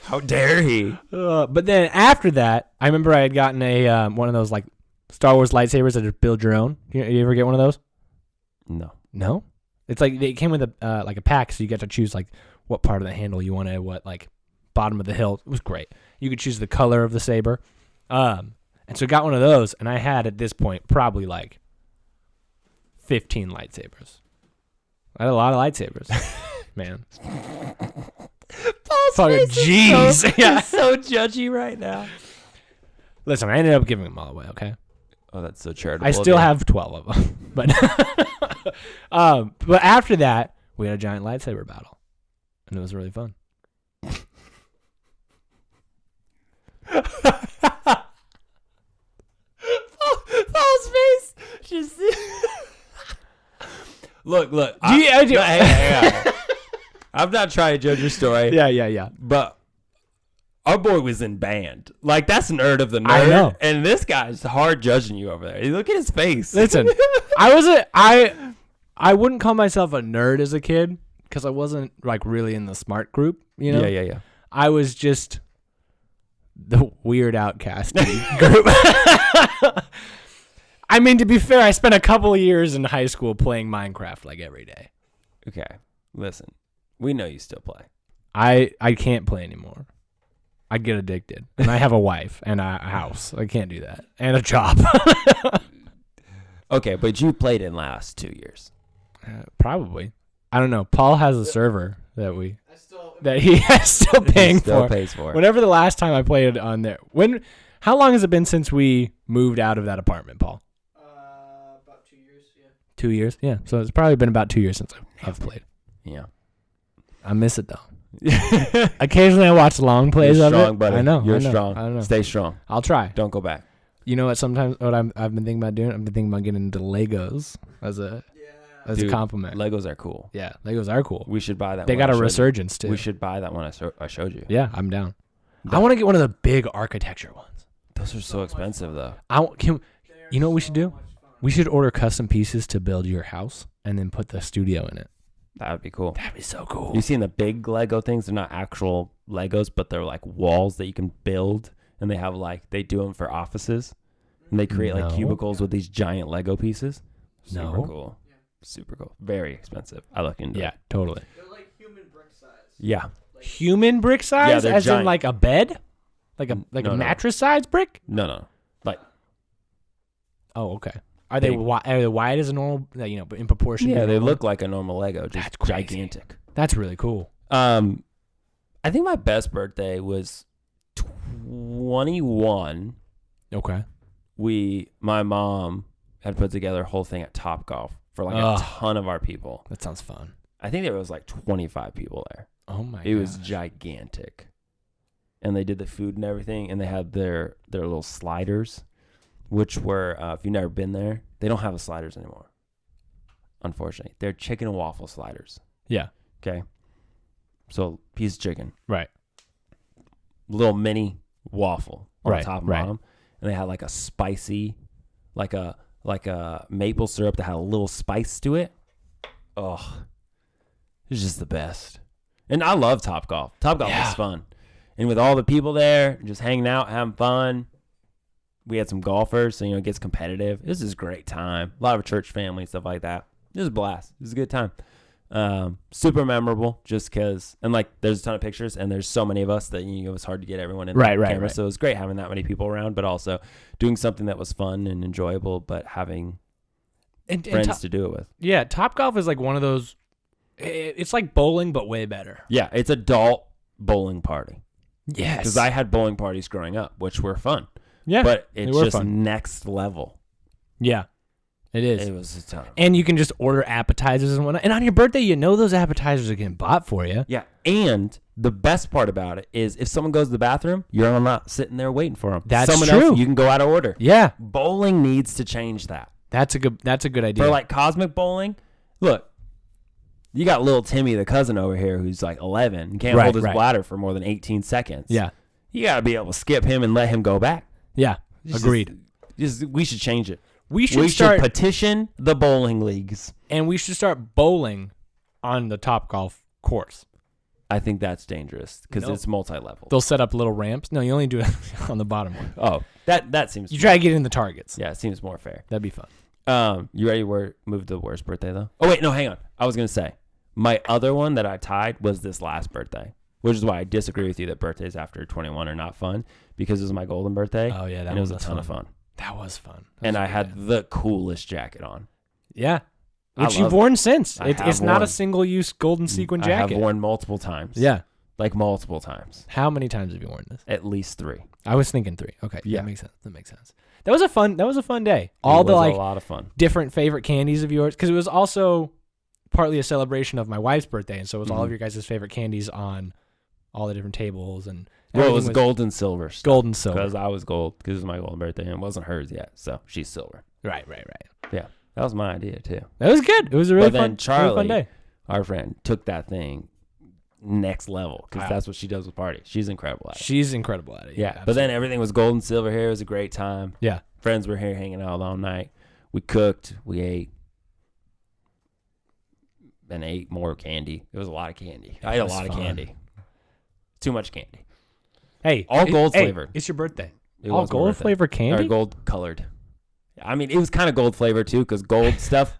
How dare he? But then after that, I remember I had gotten a one of those like Star Wars lightsabers that just build your own. You ever get one of those? No. It's like they came with a like a pack, so you get to choose like what part of the handle you wanted, what like bottom of the hilt. It was great. You could choose the color of the saber. And so I got one of those, and I had at this point probably like 15 lightsabers. I had a lot of lightsabers, man. Fucking jeez. Yeah. He's so judgy right now. Listen, I ended up giving them all away, okay? Oh, that's so charitable. I still have 12 of them. But after that, we had a giant lightsaber battle. And it was really fun. Paul's face. Just look. Hey. I'm not trying to judge your story. Yeah. But our boy was in band. Like, that's nerd of the nerd. I know. And this guy's hard judging you over there. Look at his face. Listen, I wouldn't call myself a nerd as a kid because I wasn't like really in the smart group, you know? Yeah. I was just the weird outcast group. I mean, to be fair, I spent a couple of years in high school playing Minecraft like every day. Okay. Listen, we know you still play. I can't play anymore. I get addicted. And I have a wife and a house. I can't do that. And a job. Okay, but you played in last 2 years. Probably. I don't know. Paul has a server that he is still paying Still for. pays for it. Whenever the last time I played on there. How long has it been since we moved out of that apartment, Paul? About 2 years, yeah. 2 years? Yeah. So it's probably been about 2 years since I've played. Yeah. I miss it, though. Occasionally I watch long plays You're of strong, it. buddy. I know. You're I know, strong. I don't know. Stay strong. I'll try. Don't go back. You know what? Sometimes what I've been thinking about doing, I've been thinking about getting into Legos as a Dude, compliment. Legos are cool. Yeah, Legos are cool. We should buy that They one. got a I showed resurgence you. too. We should buy that one I showed you. Yeah, I'm down. I want to get one of the big architecture ones. Those are so expensive, though. You know what we should do? We should order custom pieces to build your house and then put the studio in it. That would be cool. That'd be so cool. You've seen the big Lego things? They're not actual Legos, but they're like walls that you can build, and they have they do them for offices, and they create No. cubicles with these giant Lego pieces. Super No. cool. Super cool. Very expensive. I look into Yeah, it. totally. They're like human brick size. Yeah. Human brick size, Yeah, they're as in giant. like a bed, like a No. mattress size brick. No. Oh, okay. Are they Big. wide as a normal? But in proportion. Yeah, to they normal? look like a normal Lego, just That's crazy. gigantic. That's really cool. I think my best birthday was 21. Okay. My mom had put together a whole thing at Topgolf for like Ugh. a ton of our people. That sounds fun. I think there was like 25 people there. Oh my god. It was gigantic. And they did the food and everything, and they had their little sliders, which were, if you've never been there, they don't have the sliders anymore, unfortunately. They're chicken and waffle sliders. Yeah. Okay? So, piece of chicken. Right. Little mini waffle on Right, the top and right. bottom. And they had like a spicy, like a maple syrup that had a little spice to it. Oh, it's just the best. And I love Topgolf. Topgolf Yeah. is fun. And with all the people there, just hanging out, having fun, We had some golfers, so, it gets competitive. This is a great time. A lot of church family, stuff like that. It was a blast. It was a good time. Super memorable just because, and there's a ton of pictures and there's so many of us that it was hard to get everyone in the camera. Right. So it was great having that many people around, but also doing something that was fun and enjoyable, but having friends to do it with. Yeah. Topgolf is one of those, it's like bowling, but way better. Yeah. It's adult bowling party. Yes. Because I had bowling parties growing up, which were fun. Yeah. But it's just fun. Next level. Yeah. It is. It was a ton. And you can just order appetizers and whatnot. And on your birthday, those appetizers are getting bought for you. Yeah. And the best part about it is if someone goes to the bathroom, you're not sitting there waiting for them. That's someone true. Else, you can go out of order. Yeah. Bowling needs to change that. That's a good idea. For cosmic bowling, look, you got little Timmy, the cousin over here, who's 11 and can't hold his bladder for more than 18 seconds. Yeah. You got to be able to skip him and let him go back. Yeah. Agreed. We should change it. We should petition the bowling leagues. And we should start bowling on the Topgolf course. I think that's dangerous because it's multi-level. They'll set up little ramps. No, you only do it on the bottom one. Oh, that seems You try to get in the targets. Yeah, it seems more fair. That'd be fun. You ready to move to the worst birthday, though? Oh, wait, no, hang on. I was going to say, my other one that I tied was this last birthday, which is why I disagree with you that birthdays after 21 are not fun, because it was my golden birthday. Oh, yeah, and it was a ton of fun. That was fun. And I had the coolest jacket on. Yeah. Which you've worn since. It's not a single-use golden sequin jacket. I have worn multiple times. Yeah. Multiple times. How many times have you worn this? At least 3. I was thinking 3. Okay. Yeah. That makes sense. That was a fun day. A lot of fun. Different favorite candies of yours. Because it was also partly a celebration of my wife's birthday. And so it was all of your guys' favorite candies on all the different tables. And it was gold and silver stuff. Gold and silver. Because I was gold because it was my golden birthday and it wasn't hers yet. So she's silver. Right. Yeah. That was my idea too. That was good. It was a really fun day. Our friend, took that thing next level because that's what she does with parties. She's incredible at it. She's incredible at it. Yeah. But then everything was gold and silver here. It was a great time. Yeah. Friends were here hanging out all night. We cooked. We ate. And ate more candy. It was a lot of candy. I ate a lot of candy. Too much candy. Hey. All gold flavored. It's your birthday. It all gold flavored candy? Or gold colored. I mean, it was kind of gold flavored too because gold stuff.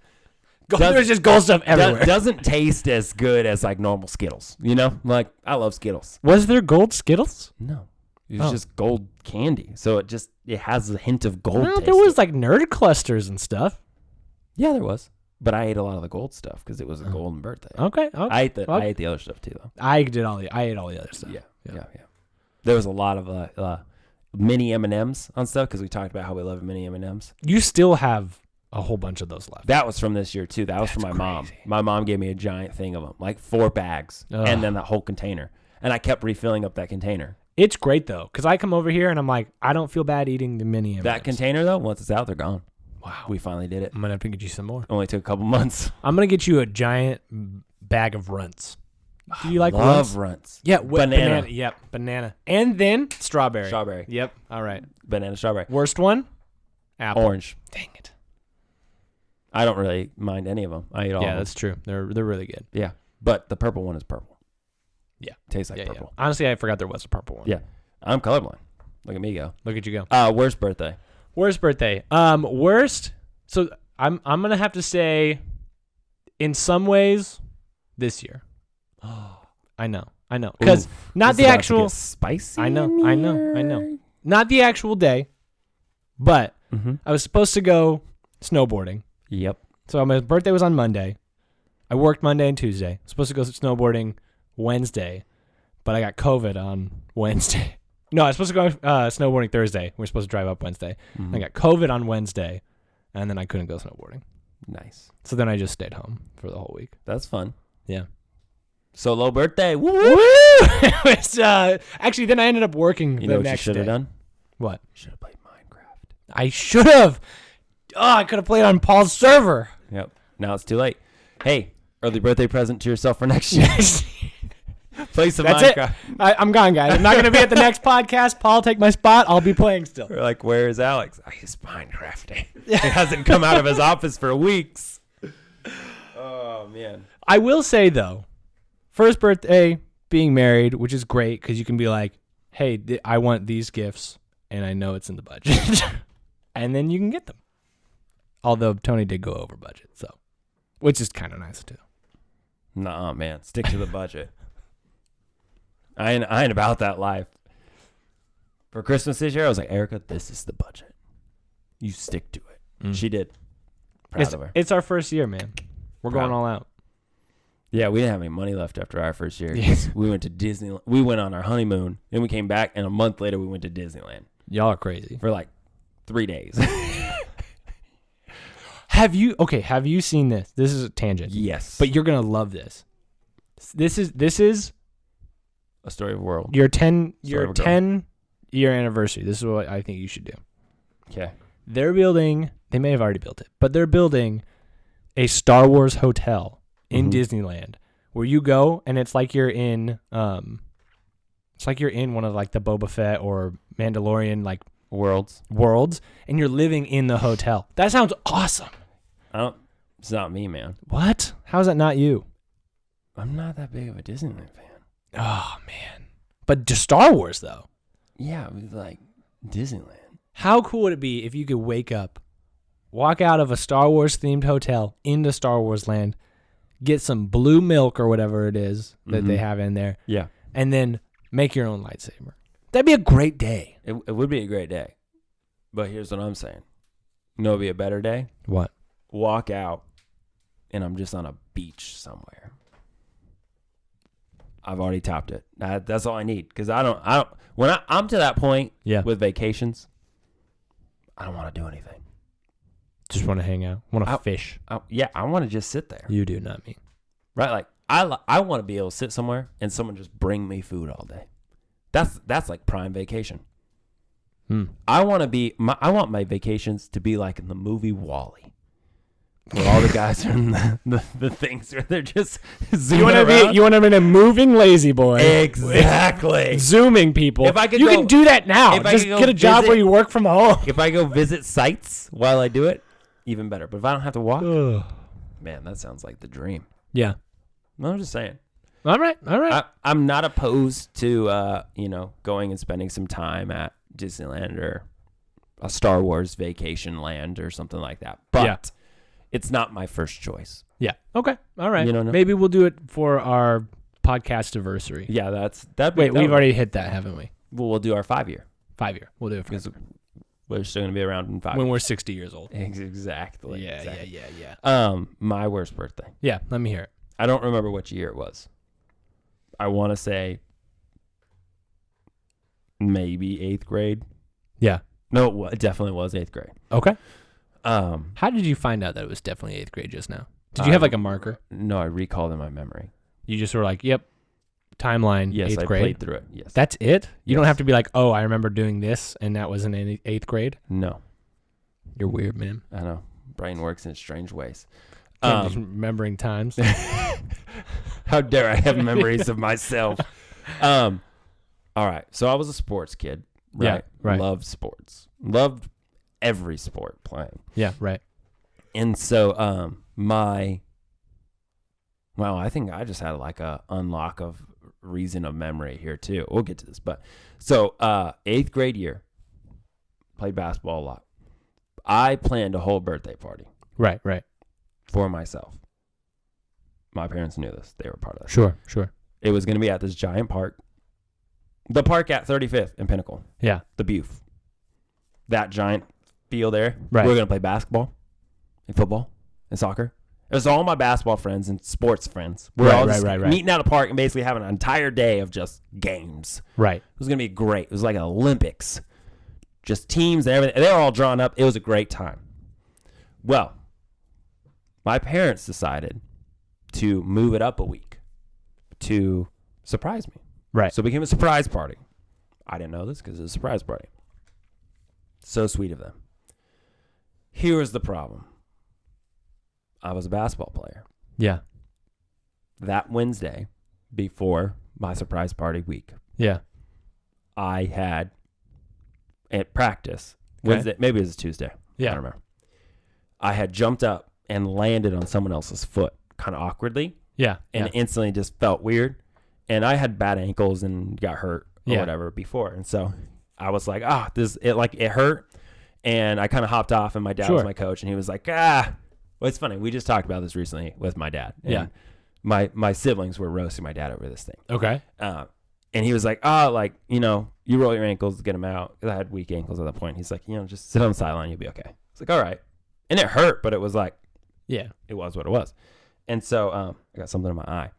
There's just gold stuff everywhere. Doesn't taste as good as normal Skittles. I love Skittles. Was there gold Skittles? No. It was just gold candy. So it has a hint of gold taste. There was nerd clusters and stuff. Yeah, there was. But I ate a lot of the gold stuff because it was a golden birthday. Okay. I ate the other stuff too though. I ate all the other stuff. Yeah. There was a lot of mini M&Ms on stuff because we talked about how we love mini M&Ms. You still have a whole bunch of those left. That was from this year too. That was from my mom. My mom gave me a giant thing of them, 4 bags, and then that whole container. And I kept refilling up that container. It's great though, because I come over here and I'm like, I don't feel bad eating the mini M&Ms. That container though, once it's out, they're gone. Wow. We finally did it. I'm gonna have to get you some more. Only took a couple months. I'm gonna get you a giant bag of runts. Do you like love runts? Yeah, banana. Yep, banana. And then strawberry. Strawberry. Yep. All right. Banana strawberry. Worst one? Apple. Orange. Dang it. I don't really mind any of them. I eat all of them. Yeah, that's true. They're really good. Yeah. But the purple one is purple. Yeah. Tastes like purple. Yeah. Honestly, I forgot there was a purple one. Yeah. I'm colorblind. Look at me go. Look at you go. Worst birthday. Worst birthday. Worst. So I'm gonna have to say, in some ways, this year. I know. Because not the actual spicy. I know. Not the actual day, but I was supposed to go snowboarding. Yep. So my birthday was on Monday. I worked Monday and Tuesday. I was supposed to go snowboarding Wednesday, but I got COVID on Wednesday. No, I was supposed to go snowboarding Thursday. We were supposed to drive up Wednesday. I got COVID on Wednesday, and then I couldn't go snowboarding. Nice. So then I just stayed home for the whole week. That's fun. Yeah. Solo birthday. Woo! It was, actually, then I ended up working you the know what next you should have day. done? What? You should have played Minecraft. I should have. Oh, I could have played on Paul's server. Yep. Now it's too late. Hey, early birthday present to yourself for next year. Play some Minecraft. It. I'm gone, guys. I'm not going to be at the next podcast. Paul, take my spot. I'll be playing still. We're like, where is Alex? He's Minecrafting. He hasn't come out of his office for weeks. Oh, man. I will say, though, first birthday, being married, which is great because you can be like, hey, I want these gifts, and I know it's in the budget. And then you can get them. Although Tony did go over budget, so which is kind of nice too. Nah, man, stick to the budget. I ain't about that life. For Christmas this year, I was like, Erica, this is the budget. You stick to it. She did. Proud of her. It's our first year, man. We're Proud. going all out. Yeah, we didn't have any money left after our first year. Yeah. We went to Disneyland. We went on our honeymoon, then we came back, and a month later we went to Disneyland Y'all are crazy. for like 3 days. Have you seen this? This is a tangent. Yes, But you're going to love this. This is a story of the world. your Story of a girl. 10-year anniversary. This is what I think you should do. Okay. They may have already built it, but they're building a Star Wars hotel in Disneyland where you go and it's like you're in one of like the Boba Fett or Mandalorian like Worlds. and you're living in the hotel. That sounds awesome. It's not me, man. What? How is that not you? I'm not that big of a Disneyland fan. Oh man. But just Star Wars though. Yeah, we like Disneyland. How cool would it be if you could wake up, walk out of a Star Wars themed hotel into Star Wars land, get some blue milk or whatever it is that they have in there, Yeah. and then make your own lightsaber? That'd be a great day. It would be a great day. But here's what I'm saying. You know what would be a better day? What? Walk out and I'm just on a beach somewhere. I've already topped it. That's all I need. Because when I'm to that point with vacations, I don't want to do anything. Just want to hang out. Want to fish. I want to just sit there. You do, not me. Right? Like I want to be able to sit somewhere and someone just bring me food all day. That's like prime vacation. I want my vacations to be like in the movie WALL-E, where all the guys are in the things where they're just zooming around. You want to be a moving lazy boy. Exactly. Zooming people. If I could you go- can do that now. if I Just could go get a job visit- where you work from home. If I go visit sites while I do it, even better. But if I don't have to walk, man, that sounds like the dream. Yeah. No, I'm just saying. All right. I'm not opposed to going and spending some time at Disneyland or a Star Wars vacation land or something like that. But it's not my first choice. Yeah. Okay. All right. You know, Maybe we'll do it for our podcast anniversary. Yeah, Wait, we've already hit that, haven't we? Well, we'll do our 5-year 5-year. We'll do it because we're still going to be around in 5 when years. we're 60 years old. Exactly. Yeah. My worst birthday. Yeah. Let me hear it. I don't remember which year it was. I want to say maybe 8th grade. Yeah. No, it definitely was 8th grade. Okay. How How did you find out that it was definitely 8th grade just now? Did you have like a marker? No, I recalled in my memory. You just were like, yep, timeline, Yes, 8th I grade. played through it. Yes. That's it? You don't Yes. have to be like, oh, I remember doing this, and that was in 8th grade? No, You're weird, man. I know. Brain works in strange ways. Just remembering times. How dare I have memories of myself? All right. So I was a sports kid. Right? Yeah, right. Loved sports. Loved every sport playing. Yeah, right. And so I think I just had like a unlock of reason of memory here too. We'll get to this. But so 8th grade year, played basketball a lot. I planned a whole birthday party Right. for myself. My parents knew this. They were part of this. Sure. It was going to be at this giant park. The park at 35th and Pinnacle. Yeah. The Buf. That giant field there. Right. We were going to play basketball and football and soccer. It was all my basketball friends and sports friends. We're all just meeting at a park and basically having an entire day of just games. Right. It was going to be great. It was like an Olympics. Just teams and everything. They were all drawn up. It was a great time. Well, my parents decided to move it up a week to surprise me. Right. So it became a surprise party. I didn't know this because it was a surprise party. So sweet of them. Here was the problem. I was a basketball player. Yeah. That Wednesday, before my surprise party week, Yeah. I had at practice, Okay. Wednesday, maybe it was a Tuesday. Yeah. I don't remember. I had jumped up and landed on someone else's foot kind of awkwardly Yeah. and instantly just felt weird. And I had bad ankles and got hurt or Yeah. whatever before. And so I was like, it hurt. And I kind of hopped off, and my dad was my coach, and he was like, well, it's funny. We just talked about this recently with my dad. And my siblings were roasting my dad over this thing. Okay. And he was like, you roll your ankles, get them out. 'Cause I had weak ankles at that point. He's like, just sit on the sideline, you'll be okay. It's like, all right. And it hurt, but it was like, it was what it was. And so I got something in my eye.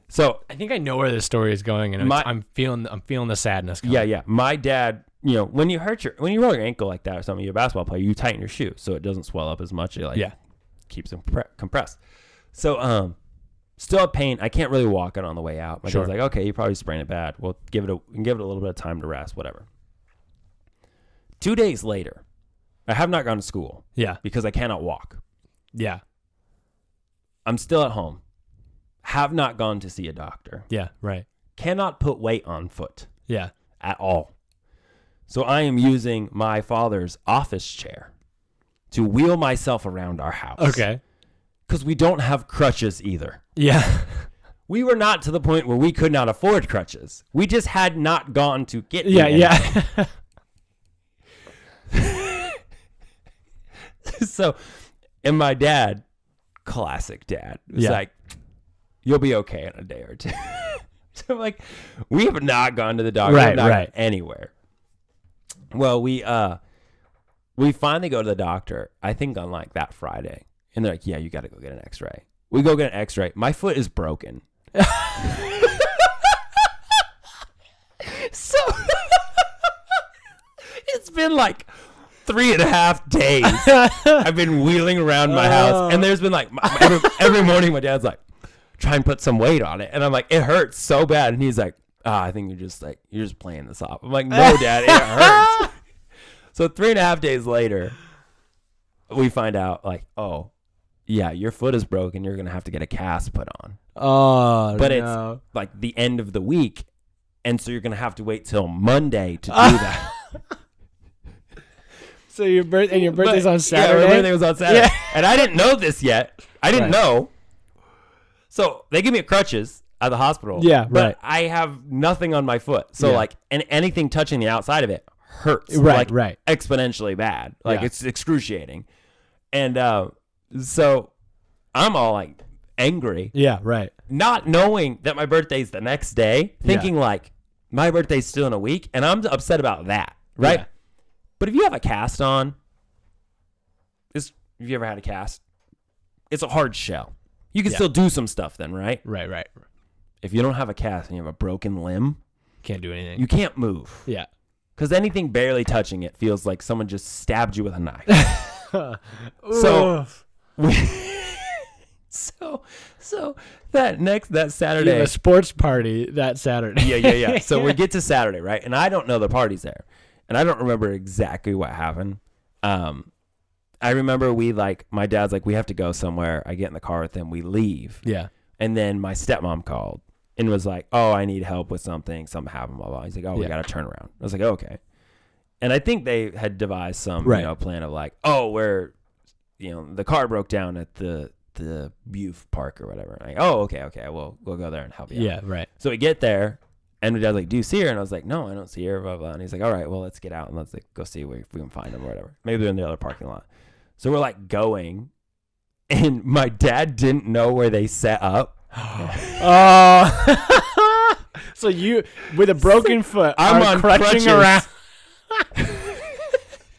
So I think I know where this story is going, and I'm feeling the sadness coming. Yeah. My dad, when you roll your ankle like that or something, you're a basketball player, you tighten your shoe so it doesn't swell up as much. It keeps them compressed. So still have pain. I can't really walk it on the way out. My dad's like, okay, you probably sprained it bad. Well, give it a little bit of time to rest, whatever. 2 days later, I have not gone to school. Yeah. Because I cannot walk. Yeah. I'm still at home. Have not gone to see a doctor. Yeah, right. Cannot put weight on foot. Yeah. At all. So I am using my father's office chair to wheel myself around our house. Okay. Because we don't have crutches either. Yeah. We were not to the point where we could not afford crutches. We just had not gone to get them. Yeah. So, and my dad, classic dad, was like, you'll be okay in a day or two. So I'm like, we have not gone to the doctor. Right, not right. Anywhere. Well, we finally go to the doctor, I think on like that Friday. And they're like, yeah, you got to go get an x-ray. We go get an x-ray. My foot is broken. So it's been like 3.5 days. I've been wheeling around my house, and there's been like every morning my dad's like, try and put some weight on it, and I'm like, it hurts so bad, and he's like, I think you're just playing this off. I'm like, no, Dad, it hurts. So 3.5 days later, we find out like, oh, yeah, your foot is broken. You're gonna have to get a cast put on. Oh, but it's like the end of the week, and so you're gonna have to wait till Monday to do that. So your birthday's on Saturday? Yeah, my birthday was on Saturday. Yeah. And I didn't know this yet. I didn't know. So they give me crutches at the hospital. Yeah, but right. I have nothing on my foot. So like, and anything touching the outside of it hurts. Right, like, exponentially bad. Like it's excruciating. And so I'm all like angry. Yeah, right. Not knowing that my birthday's the next day, thinking like my birthday's still in a week, and I'm upset about that. Right. Yeah. But if you have a cast on, have you ever had a cast? It's a hard shell. You can still do some stuff then, right? Right. If you don't have a cast and you have a broken limb, Can't do anything. you can't move. Yeah. Because anything barely touching it feels like someone just stabbed you with a knife. So that Saturday. You have a sports party that Saturday. Yeah. So we get to Saturday, right? And I don't know the party's there. And I don't remember exactly what happened. I remember my dad's like, we have to go somewhere. I get in the car with him. We leave. Yeah. And then my stepmom called and was like, oh, I need help with something. Something happened, blah, blah. He's like, we got to turn around. I was like, okay. And I think they had devised some plan of like, we're, the car broke down at the Buf Park or whatever. And I'm like, okay. We'll go there and help you out. Yeah, right. So we get there. And my dad's like, do you see her? And I was like, no, I don't see her, blah, blah. And he's like, all right, well, let's get out and let's go see if we can find them or whatever. Maybe they're in the other parking lot. So we're like going, and my dad didn't know where they set up. So you, with a broken foot, I'm are on crutching crutches. around.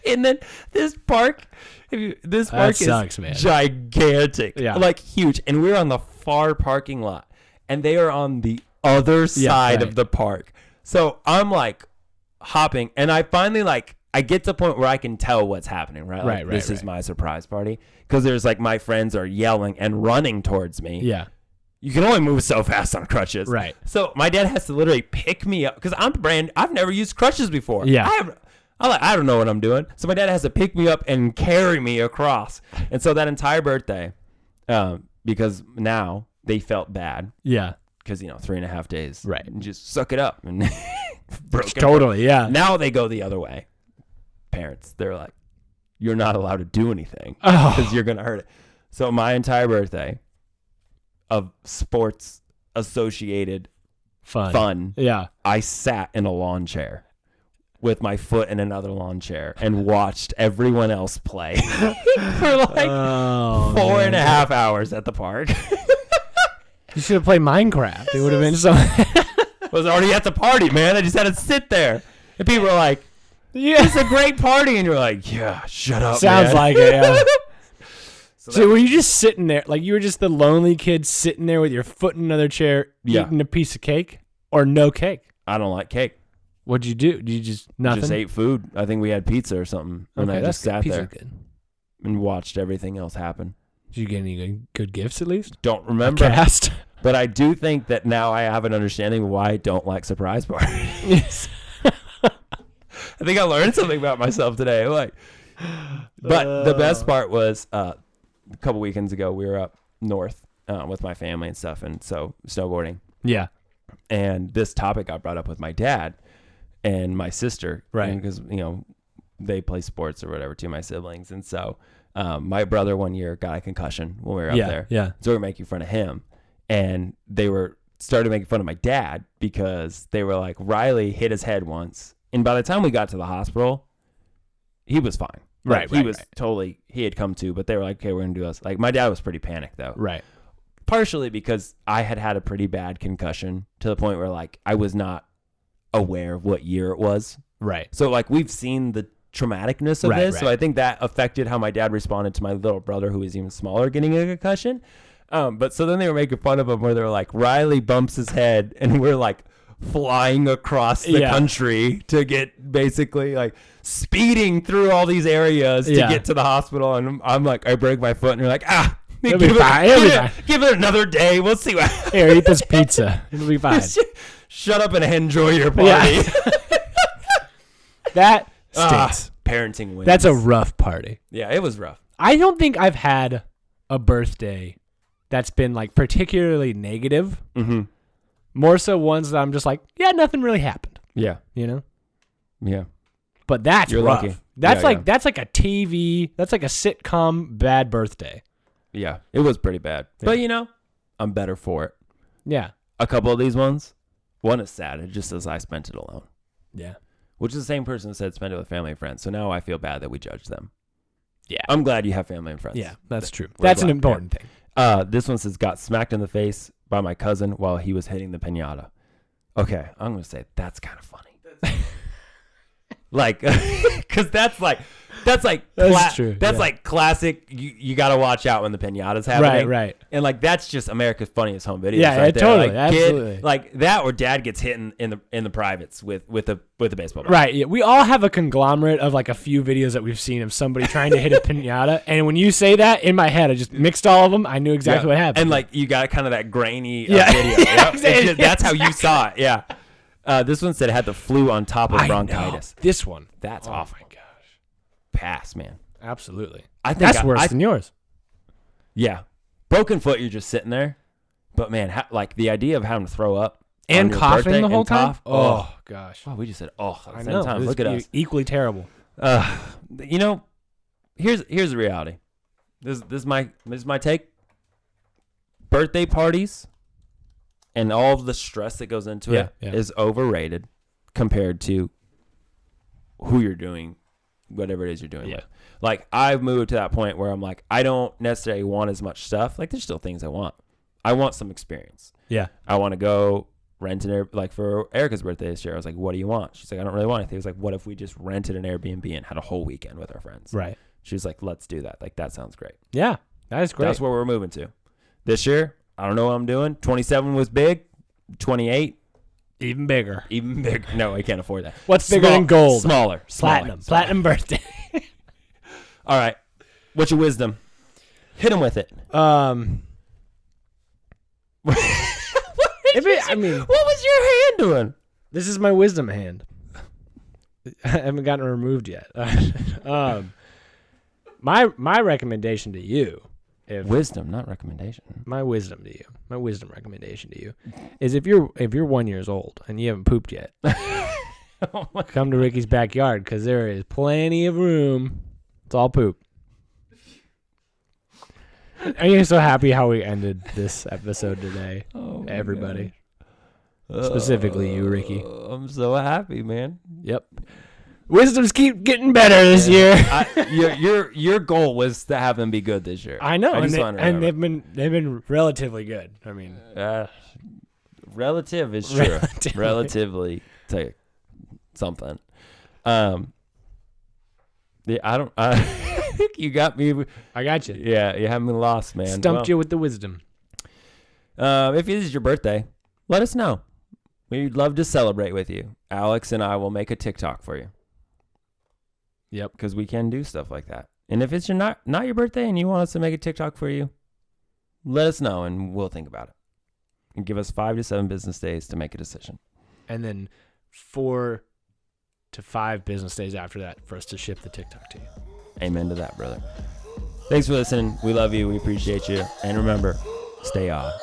And then this park sucks, is man. gigantic, like huge. And we're on the far parking lot, and they are on the other side of the park. So I'm like hopping, and I finally I get to a point where I can tell what's happening, right? Like, this is my surprise party, because there's my friends are yelling and running towards me. Yeah. You can only move so fast on crutches. Right. So my dad has to literally pick me up, because I've never used crutches before. Yeah. I don't know what I'm doing. So my dad has to pick me up and carry me across. And so that entire birthday, because now they felt bad. Yeah. Because 3.5 days, right? And just suck it up and totally, yeah. Now they go the other way. Parents, they're like, you're not allowed to do anything because you're gonna hurt it. So my entire birthday of sports associated fun, yeah, I sat in a lawn chair with my foot in another lawn chair and watched everyone else play for like 4.5 hours at the park. You should have played Minecraft. It would have been so. I was already at the party, man. I just had to sit there. And people were like, yeah, it's a great party. And you're like, yeah, shut up, Sounds man. like it, yeah. So were you just sitting there? Like, you were just the lonely kid sitting there with your foot in another chair, eating a piece of cake? Or no cake? I don't like cake. What'd you do? Did you just nothing? Just ate food. I think we had pizza or something. And I just sat there and watched everything else happen. Did you get any good gifts at least? Don't remember. Cast? But I do think that now I have an understanding of why I don't like surprise parties. Yes. I think I learned something about myself today. But the best part was a couple weekends ago, we were up north with my family and stuff, and so snowboarding. Yeah. And this topic got brought up with my dad and my sister, right? Because they play sports or whatever too, my siblings, and so my brother one year got a concussion when we were up there. Yeah. So we were making fun of him, and they started making fun of my dad because they were like, Riley hit his head once, and by the time we got to the hospital, he was fine. Like, he was totally, he had come to, but they were like, okay, we're gonna do this. Like, my dad was pretty panicked though. Right. Partially because I had a pretty bad concussion to the point where like I was not aware of what year it was. Right. So like we've seen the traumaticness of this. Right. So I think that affected how my dad responded to my little brother, who was even smaller, getting a concussion. But so then they were making fun of him where they were like, Riley bumps his head and we're like flying across the country to get basically like speeding through all these areas to get to the hospital. And I'm like, I break my foot and you're like, It'll be fine. Give it another day. We'll see what. Here, eat this pizza. It'll be fine. Shut up and enjoy your party. Yeah. That stinks. Parenting wins. That's a rough party. Yeah, it was rough. I don't think I've had a birthday that's been like particularly negative. Mm-hmm. More so ones that I'm just like, yeah, nothing really happened. Yeah. Yeah. But that's You're rough. lucky. That's that's like a TV. That's like a sitcom bad birthday. Yeah, it was pretty bad. Yeah. But I'm better for it. Yeah. A couple of these ones, one is sad. It just says I spent it alone. Yeah. Which is the same person that said spend it with family and friends. So now I feel bad that we judge them. Yeah. I'm glad you have family and friends. Yeah, that's true. That's an important thing. This one says got smacked in the face by my cousin while he was hitting the piñata. Okay, I'm going to say that's kind of funny. Like, because that's true. That's like classic. You got to watch out when the piñata's happening. Right. And like that's just America's funniest home videos. Yeah, right there. totally, like, absolutely. Like that, or dad gets hit in the privates with the baseball bat. Right. Yeah. We all have a conglomerate of like a few videos that we've seen of somebody trying to hit a piñata, and when you say that, in my head, I just mixed all of them. I knew exactly what happened. And like you got kind of that grainy video. Yeah, exactly. That's how you saw it. Yeah. This one said it had the flu on top of bronchitis. This one. That's awful. Oh my gosh. Pass, man. Absolutely. I think that's worse than yours. Yeah. Broken foot, you're just sitting there. But man, like the idea of having to throw up and coughing the whole time. Oh gosh. Oh, we just said at the I same know. time. Look at us. Equally terrible. Here's the reality. This is my take. Birthday parties and all of the stress that goes into it is overrated compared to who you're doing, whatever it is you're doing with. Like, I've moved to that point where I'm like, I don't necessarily want as much stuff. Like, there's still things I want. I want some experience. Yeah. I want to go rent an Airbnb. Like, for Erica's birthday this year, I was like, what do you want? She's like, I don't really want anything. I was like, what if we just rented an Airbnb and had a whole weekend with our friends? Right. She was like, let's do that. Like, that sounds great. Yeah. That is great. That's where we're moving to. This year, I don't know what I'm doing. 27 was big. 28. Even bigger. Even bigger. No, I can't afford that. What's bigger than gold? Smaller. Platinum birthday. All right. What's your wisdom? Hit him with it. What was your hand doing? This is my wisdom hand. I haven't gotten it removed yet. My recommendation to you, wisdom, not recommendation. My wisdom recommendation to you is if you're 1 year old and you haven't pooped yet, come to Ricky's backyard because there is plenty of room. It's all poop. Are you so happy how we ended this episode today? Everybody. Specifically you, Ricky. I'm so happy, man. Yep. Wisdoms keep getting better this year. Your goal was to have them be good this year. I know, just and, wanna and remember. they've been relatively good. I mean, relative is true. Relatively to something. Yeah, you got me. I got you. Yeah, you have me lost, man. Stumped you with the wisdom. If it is your birthday, let us know. We'd love to celebrate with you. Alex and I will make a TikTok for you. Yep. Because we can do stuff like that. And if it's not your birthday and you want us to make a TikTok for you, let us know and we'll think about it. And give us 5 to 7 business days to make a decision. And then 4 to 5 business days after that for us to ship the TikTok to you. Amen to that, brother. Thanks for listening. We love you. We appreciate you. And remember, stay odd.